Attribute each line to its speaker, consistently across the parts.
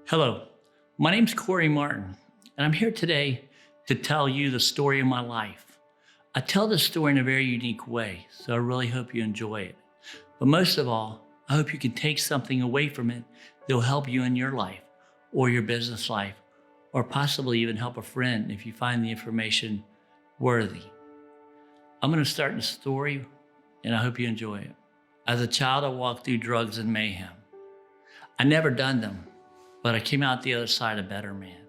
Speaker 1: Hello, my name's Cory Martin, and I'm here today to tell you the story of my life. I tell this story in a very unique way, so I really hope you enjoy it. But most of all, I hope you can take something away from it that will help you in your life or your business life, or possibly even help a friend if you find the information worthy. I'm going to start the story, and I hope you enjoy it. As a child, I walked through drugs and mayhem. I never done them, but I came out the other side a better man.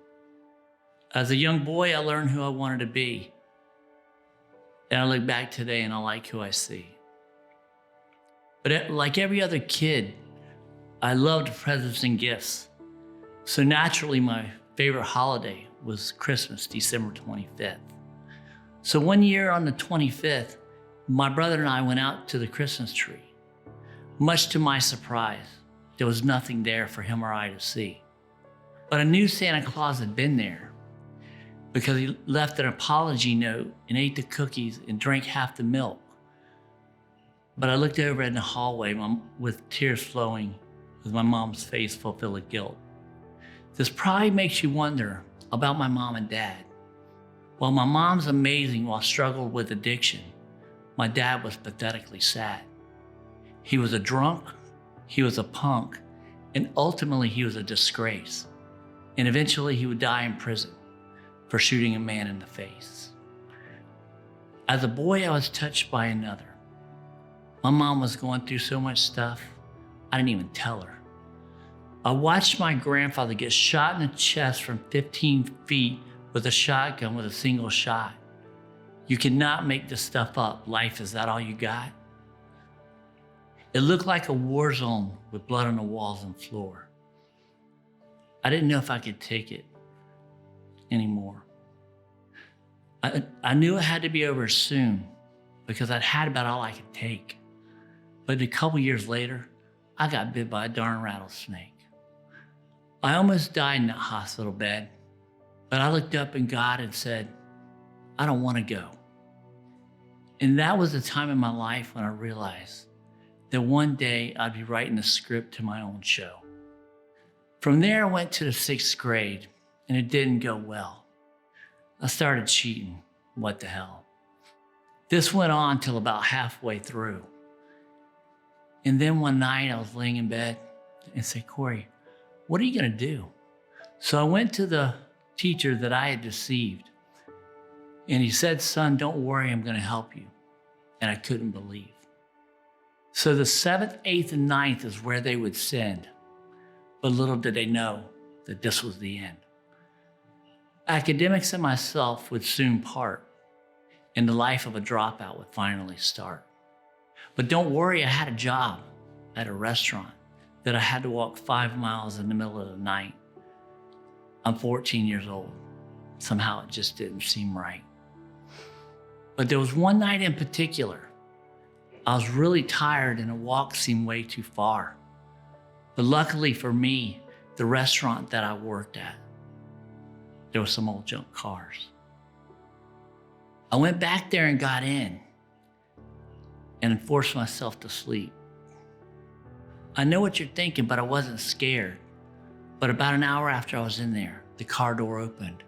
Speaker 1: As a young boy, I learned who I wanted to be. And I look back today and I like who I see. But like every other kid, I loved presents and gifts. So naturally, my favorite holiday was Christmas, December 25th. So one year on the 25th, my brother and I went out to the Christmas tree. Much to my surprise, there was nothing there for him or I to see. But I knew Santa Claus had been there because he left an apology note and ate the cookies and drank half the milk. But I looked over in the hallway with tears flowing with my mom's face full of guilt. This probably makes you wonder about my mom and dad. While my mom's amazing while struggled with addiction, my dad was pathetically sad. He was a drunk, he was a punk, and ultimately he was a disgrace. And eventually he would die in prison for shooting a man in the face. As a boy, I was touched by another. My mom was going through so much stuff, I didn't even tell her. I watched my grandfather get shot in the chest from 15 feet with a shotgun with a single shot. You cannot make this stuff up. Life, is that all you got? It looked like a war zone with blood on the walls and floor. I didn't know if I could take it anymore. I knew it had to be over soon because I'd had about all I could take. But a couple years later, I got bit by a darn rattlesnake. I almost died in that hospital bed, but I looked up at God and said, I don't want to go. And that was the time in my life when I realized that one day I'd be writing a script to my own show. From there, I went to the 6th grade, and it didn't go well. I started cheating. What the hell? This went on till about halfway through. And then one night I was laying in bed and said, Cory, what are you gonna do? So I went to the teacher that I had deceived, and he said, son, don't worry, I'm gonna help you. And I couldn't believe. So the 7th, 8th, and 9th is where they would send. But little did they know that this was the end. Academics and myself would soon part, and the life of a dropout would finally start. But don't worry, I had a job at a restaurant that I had to walk 5 miles in the middle of the night. I'm 14 years old. Somehow it just didn't seem right. But there was one night in particular, I was really tired and a walk seemed way too far. But luckily for me, the restaurant that I worked at, there were some old junk cars. I went back there and got in and forced myself to sleep. I know what you're thinking, but I wasn't scared. But about an hour after I was in there, the car door opened,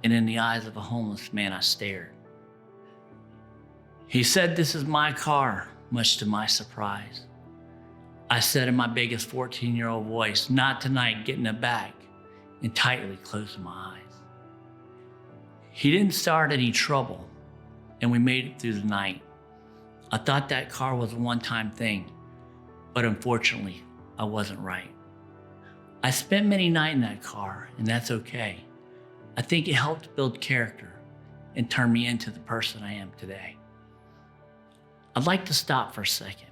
Speaker 1: and in the eyes of a homeless man, I stared. He said, this is my car, much to my surprise. I said in my biggest 14-year-old voice, not tonight, get in the back, and tightly closed my eyes. He didn't start any trouble, and we made it through the night. I thought that car was a one-time thing, but unfortunately, I wasn't right. I spent many nights in that car, and that's okay. I think it helped build character and turn me into the person I am today. I'd like to stop for a second.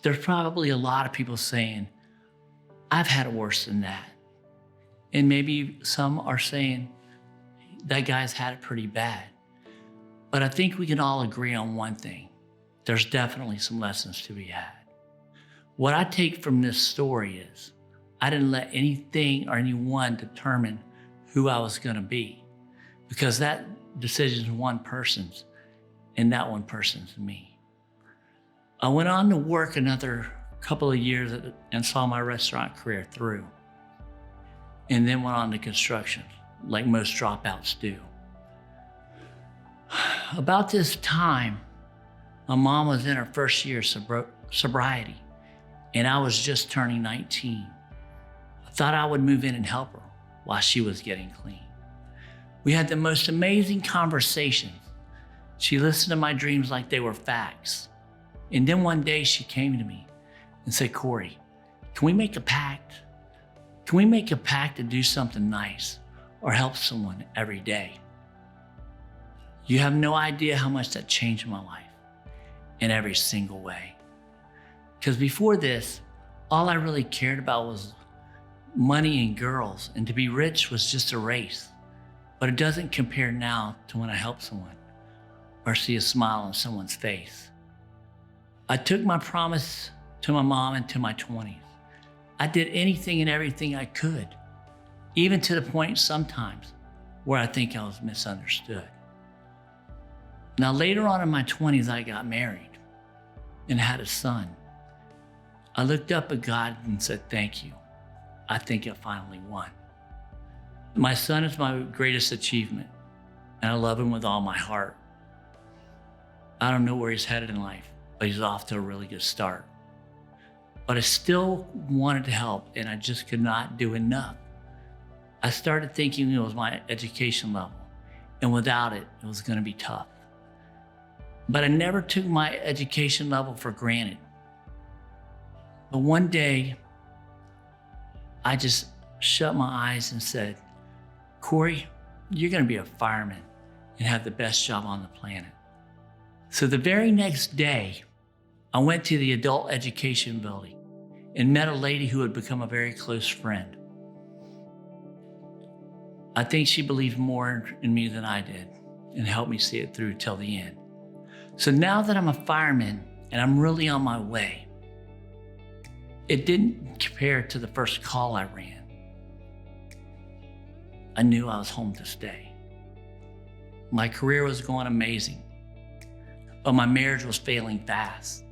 Speaker 1: There's probably a lot of people saying, I've had it worse than that. And maybe some are saying, that guy's had it pretty bad. But I think we can all agree on one thing. There's definitely some lessons to be had. What I take from this story is, I didn't let anything or anyone determine who I was gonna be, because that decision is one person's, and that one person's me. I went on to work another couple of years and saw my restaurant career through. And then went on to construction, like most dropouts do. About this time, my mom was in her first year of sobriety, and I was just turning 19. I thought I would move in and help her while she was getting clean. We had the most amazing conversations. She listened to my dreams like they were facts. And then one day she came to me and said, "Cory, can we make a pact? Can we make a pact to do something nice or help someone every day?" You have no idea how much that changed my life in every single way. Because before this, all I really cared about was money and girls, and to be rich was just a race. But it doesn't compare now to when I help someone or see a smile on someone's face. I took my promise to my mom into my 20s. I did anything and everything I could, even to the point sometimes where I think I was misunderstood. Now, later on in my 20s, I got married and had a son. I looked up at God and said, "Thank you. I think I finally won." My son is my greatest achievement, and I love him with all my heart. I don't know where he's headed in life, but he's off to a really good start. But I still wanted to help, and I just could not do enough. I started thinking it was my education level, and without it, it was going to be tough. But I never took my education level for granted. But one day, I just shut my eyes and said, "Cory, you're going to be a fireman and have the best job on the planet." So the very next day, I went to the adult education building and met a lady who had become a very close friend. I think she believed more in me than I did and helped me see it through till the end. So now that I'm a fireman and I'm really on my way, it didn't compare to the first call I ran. I knew I was home to stay. My career was going amazing, but my marriage was failing fast.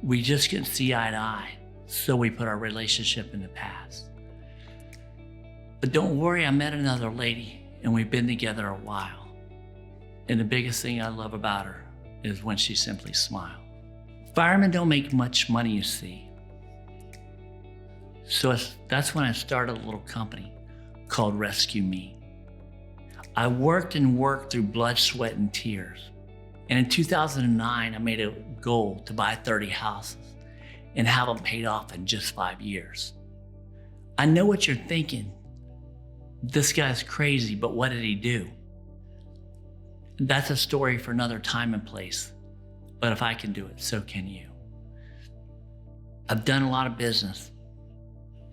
Speaker 1: We just couldn't see eye to eye, so we put our relationship in the past. But don't worry, I met another lady and we've been together a while. And the biggest thing I love about her is when she simply smiles. Firemen don't make much money, you see. So that's when I started a little company called Rescue Me. I worked and worked through blood, sweat, and tears. And in 2009, I made a goal to buy 30 houses and have them paid off in just 5 years. I know what you're thinking. This guy's crazy, but what did he do? That's a story for another time and place. But if I can do it, so can you. I've done a lot of business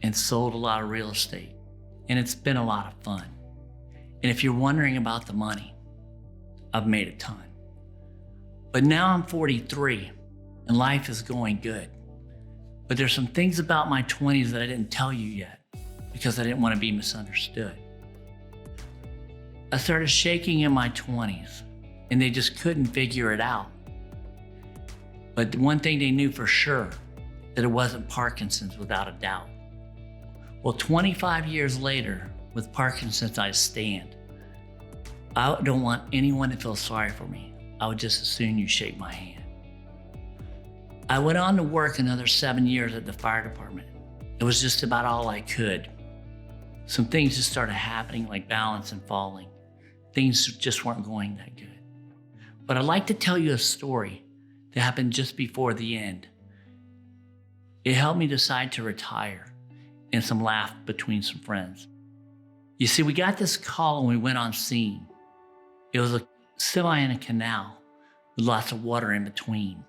Speaker 1: and sold a lot of real estate, and it's been a lot of fun. And if you're wondering about the money, I've made a ton. But now I'm 43 and life is going good. But there's some things about my 20s that I didn't tell you yet because I didn't want to be misunderstood. I started shaking in my 20s and they just couldn't figure it out. But one thing they knew for sure, that it wasn't Parkinson's without a doubt. Well, 25 years later, with Parkinson's, I stand. I don't want anyone to feel sorry for me. I would just as soon you shake my hand. I went on to work another 7 years at the fire department. It was just about all I could. Some things just started happening, like balance and falling. Things just weren't going that good. But I'd like to tell you a story that happened just before the end. It helped me decide to retire and some laugh between some friends. You see, we got this call and we went on scene. It was a semi in a canal with lots of water in between.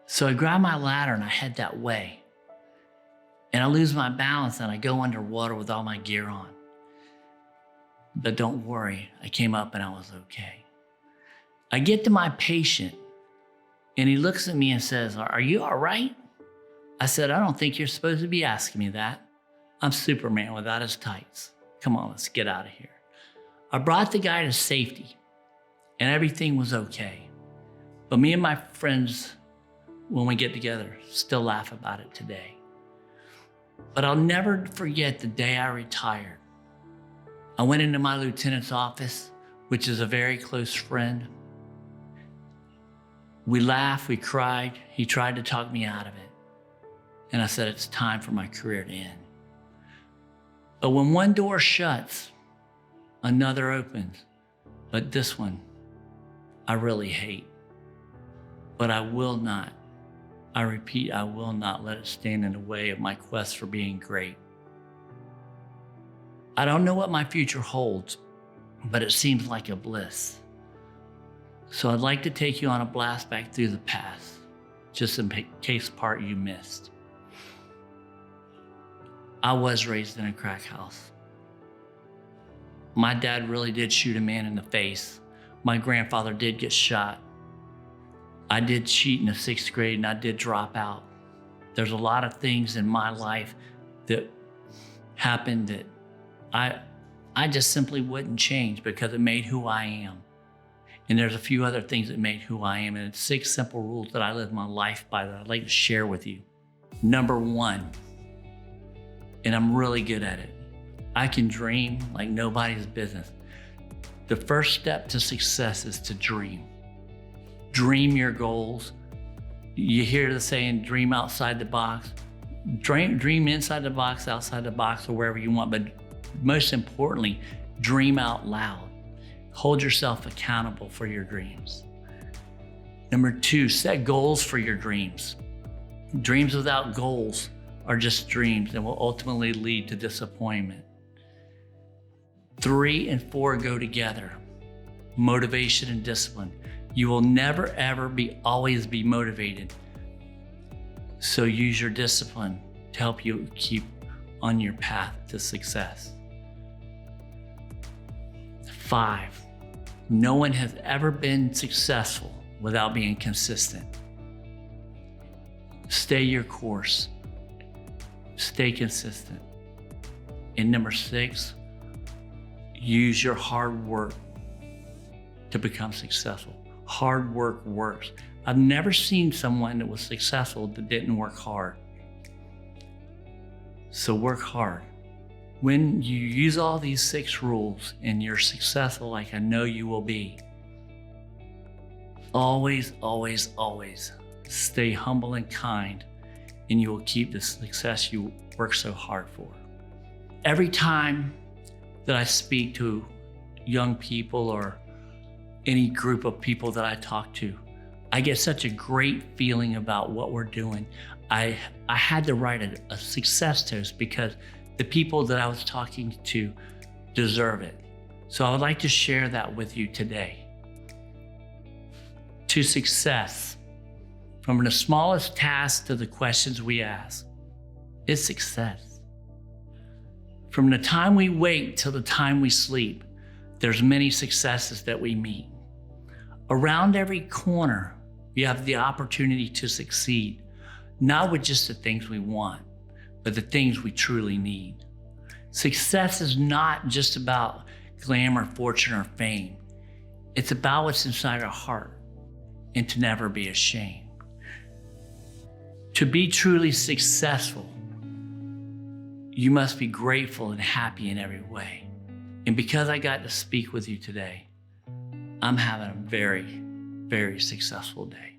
Speaker 1: So I grabbed my ladder and I head that way. And I lose my balance and I go underwater with all my gear on. But don't worry, I came up and I was okay. I get to my patient and he looks at me and says, "Are you all right?" I said, "I don't think you're supposed to be asking me that. I'm Superman without his tights. Come on, let's get out of here." I brought the guy to safety and everything was okay. But me and my friends when we get together, still laugh about it today. But I'll never forget the day I retired. I went into my lieutenant's office, which is a very close friend. We laughed, we cried. He tried to talk me out of it. And I said, it's time for my career to end. But when one door shuts, another opens. But this one, I really hate. But I will not, I repeat, I will not let it stand in the way of my quest for being great. I don't know what my future holds, but it seems like a bliss. So I'd like to take you on a blast back through the past, just in case part you missed. I was raised in a crack house. My dad really did shoot a man in the face. My grandfather did get shot. I did cheat in the 6th grade and I did drop out. There's a lot of things in my life that happened that I just simply wouldn't change because it made who I am. And there's a few other things that made who I am. And it's 6 simple rules that I live my life by that I'd like to share with you. Number 1, and I'm really good at it, I can dream like nobody's business. The first step to success is to dream. Dream your goals. You hear the saying, dream outside the box. Dream inside the box, outside the box, or wherever you want. But most importantly, dream out loud. Hold yourself accountable for your dreams. Number 2, set goals for your dreams. Dreams without goals are just dreams and will ultimately lead to disappointment. 3 and 4 go together. Motivation and discipline. You will never, ever always be motivated. So use your discipline to help you keep on your path to success. 5, no one has ever been successful without being consistent. Stay your course. Stay consistent. And number 6, use your hard work to become successful. Hard work works. I've never seen someone that was successful that didn't work hard. So work hard. When you use all these 6 rules and you're successful like I know you will be, always, always, always stay humble and kind, and you will keep the success you work so hard for. Every time that I speak to young people or any group of people that I talk to, I get such a great feeling about what we're doing. I had to write a success toast because the people that I was talking to deserve it. So I would like to share that with you today. To success, from the smallest task to the questions we ask, is success. From the time we wake till the time we sleep, there's many successes that we meet. Around every corner, we have the opportunity to succeed, not with just the things we want, but the things we truly need. Success is not just about glamour, fortune, or fame. It's about what's inside our heart and to never be ashamed. To be truly successful, you must be grateful and happy in every way. And because I got to speak with you today, I'm having a very, very successful day.